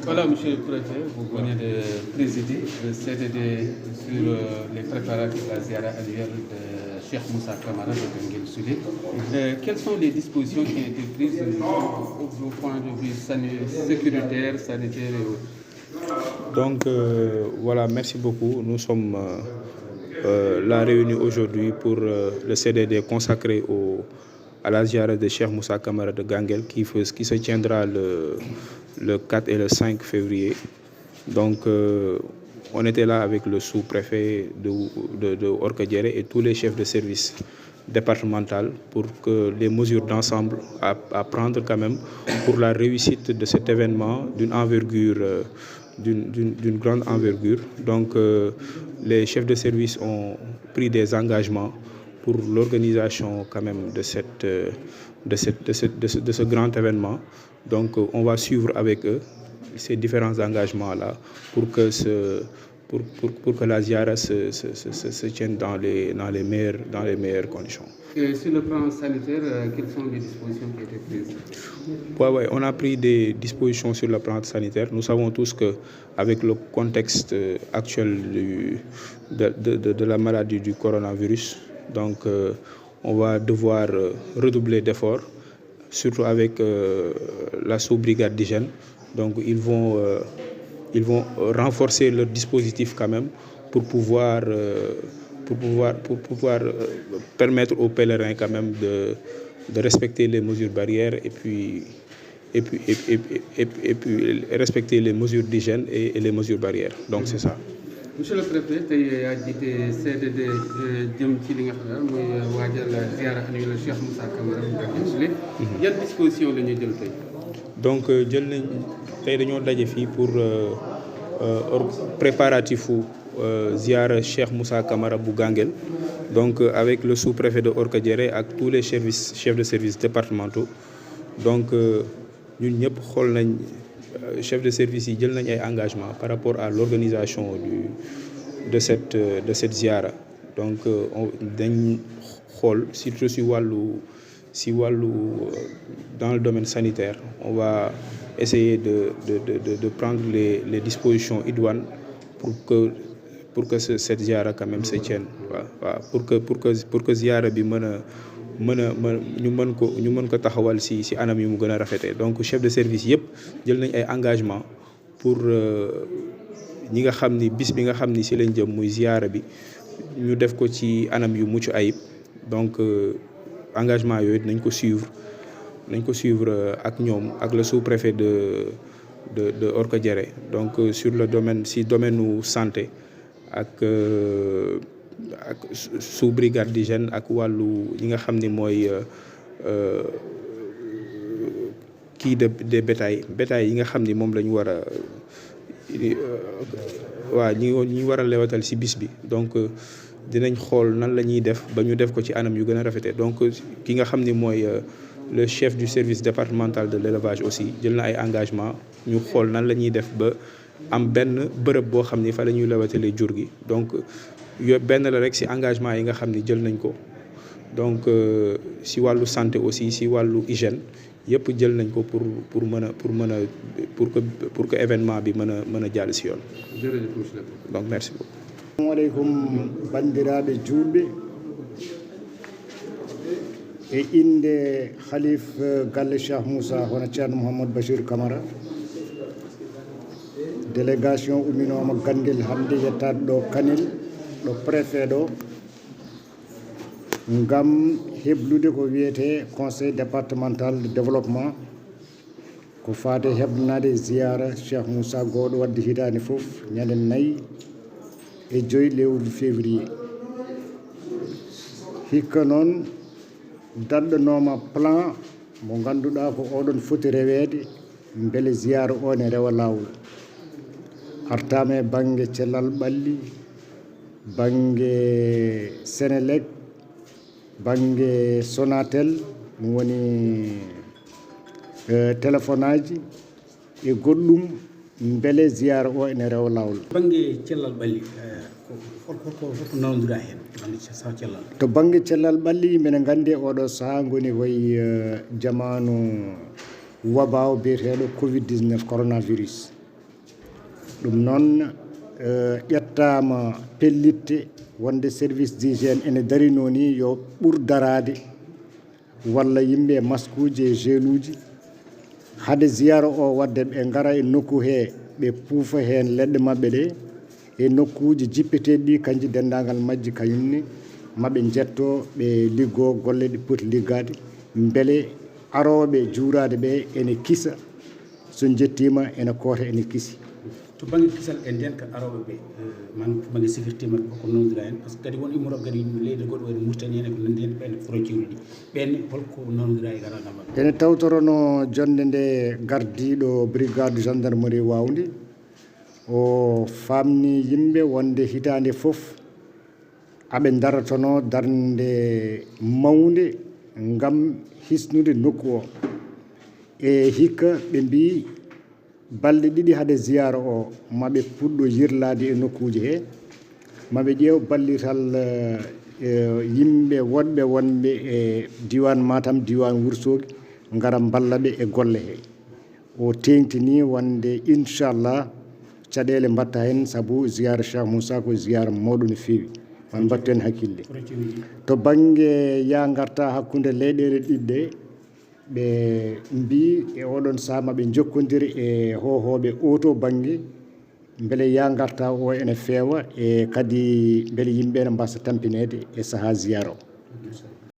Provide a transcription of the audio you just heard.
Voilà, monsieur le préfet, vous venez de présider le CDD sur les préparatifs de la ziara annuelle de Cheikh Moussa Camara de Ganguel Soulé. Quelles sont les dispositions qui ont été prises au point de vue sécuritaire, sanitaire et autres? Donc voilà, merci beaucoup. Nous sommes là réunis aujourd'hui pour le CDD consacré à la ziara de Cheikh Moussa Camara de Ganguel qui se tiendra le 4 et le 5 février. Donc on était là avec le sous-préfet de Orkadiéré et tous les chefs de service départemental pour que les mesures d'ensemble à prendre quand même pour la réussite de cet événement d'une envergure, d'une grande envergure. Donc les chefs de service ont pris des engagements pour l'organisation quand même de ce grand événement. Donc on va suivre avec eux ces différents engagements-là pour que la ziara se tienne dans les meilleures conditions. Et sur le plan sanitaire, quelles sont les dispositions qui ont été prises? Oui, on a pris des dispositions sur le plan sanitaire. Nous savons tous qu'avec le contexte actuel de la maladie du coronavirus, donc on va devoir redoubler d'efforts, surtout avec la sous-brigade d'hygiène. Donc ils vont renforcer leur dispositif quand même pour pouvoir permettre aux pèlerins quand même de respecter les mesures barrières et puis respecter les mesures d'hygiène et les mesures barrières. Donc c'est ça. Monsieur le préfet, tey yaa jiite CDD jëm ci li nga xam ne mooy waajal ziara annuelle Cheikh Moussa Camara bu Ganguel Soulé. Yan disposition la ñuy jël tey? Donc jël nañ tey dañoo daje fii pour préparatifu ziara Cheikh Moussa Camara bu Ganguel. Donc avec le sous-préfet de Orkadiéré ak tous les chefs de service départementaux. Donc ñun ñëpp xool nañ chef de service yi jël nañ ay engagement par rapport à l'organisation de cette ziara. Donc dañ xool surtout si wàllu dans le domaine sanitaire, on va essayer de prendre les dispositions idoines pour que cette ziara quand même se tienne. Waaw pour que ziara bi ñu mën ko taxawal si anam yu mu gën a rafetee. Donc chef de service yëpp jël nañ ay engagement pour ñi nga xam ni bis bi nga xam ni si lañ jëm muy ziara bi ñu def ko ci anam yu mucc ayib. Donc engagement yooyu nañ ko suivre ak ñoom ak le sous-préfet de Orkadiéré. Donc sur le domaine u santé ak sous-brigade d'hygiène ak wàllu ñi nga xam ni mooy kii des bétail yi nga xam ni moom la ñu war a ñi war a lewatal ci bis bi. Donc dinañ xool nan la ñuy def ba ñu def ko ci anam yu gën a rafetee. Donc ki nga xam ni mooy le chef du service départemental de l'élevage aussi jël na ay engagement ñu xool nan la ñuy def ba am benn bërëb boo xam ni fa la ñuy lewatalee jur gi. Donc benn la rek ci engagement yi nga xam ni jël nañ ko. Donc ci wàllu santé aussi ci wàllu hygiène yëpp jël nañ ko pour que événement bi mën a jàll ci yoon. Donc merci beaucoup. Assalamu aleykum bandiraɓe julɓe e inde khalif galle Cheikh Moussa hono ceerno Mouhamadou Bachir Camara. Délégation umminoma Ganguel hande yettade ɗo Kanel ɗo préfet ɗo ngam heblude ko wiyete conseil départemental de développement ko fate hebnade ziyara Cheikh Moussa goɗo wadde hitande foof ñande 4 e 5 lewru février. Hikka noon dadɗanoma plan mo ganduɗa ko oɗon foti rewede beele ziyara o ne rewa lawol. Artama e banggue cellal ɓalli, banggue Sénélec, banggue Sonatel ɗum woni téléphone aji e goɗɗum beele ziyara o ene rewa lawol. Banggue cellal ɓalli ko nawdira hen sa cellal to banggue cellal ɓalli minen gandi oɗo saaha goni koye jamanu waba o biyeteɗo covid-19 coronavirus. ɗum noon ƴettama pellitte wonde service d'hygiène ene darino ni yo ɓur darade walla yimɓe masque uji e gel uji hade ziyara o wadde ɓe gara e nokku he ɓe puufa hen leɗɗe mabɓe ɗe e nokkuji jippeteɗi ɗi kanji dendagal majji kañumne maɓe jetto ɓe liggo golle ɗe poti liggade beele aroɓe juurade ɓe ene kisa so jettima ene koota ene kisi to bangi kisal e nden ka aroɓe ɓe man to bangi sécurité mabɓe ko nodira hen par ce que kadi won immorɓe kadi leydi goɗɗo wayno Mauritanie ene ko nandi hen ɓenne frontiére uji ɓenne holko nodira e garandal mabɓe ene tawtorono jonde nde gardiɗo brigade gendarmerie wawde o famni yimɓe wonde hitande foof aɓe daratono darde mawde ngam hisnude nokku o e hikka ɓe mbi balɗe ɗiɗi hade ziyara o maɓe puɗɗo yirlade e nokkuji he maɓe ƴeew ballital yimɓe wonɓe wonɓe e diwan Matam diwan Wourossogui gara balla ɓe e golle he o tengtini wonde inchallah caɗele mbatta hen saabu ziyara Cheikh Moussa ko ziyara mawɗo no fewi man mbattu hen hakkille to banggue ya garta hakkude leyɗele ɗiɗɗe ɓe mbi e oɗon saha maɓe jokkodiri e hohoɓe oto banggue beele ya garta o ene feewa e kadi beele yimɓe ne mbasa tampinede e saaha ziyara o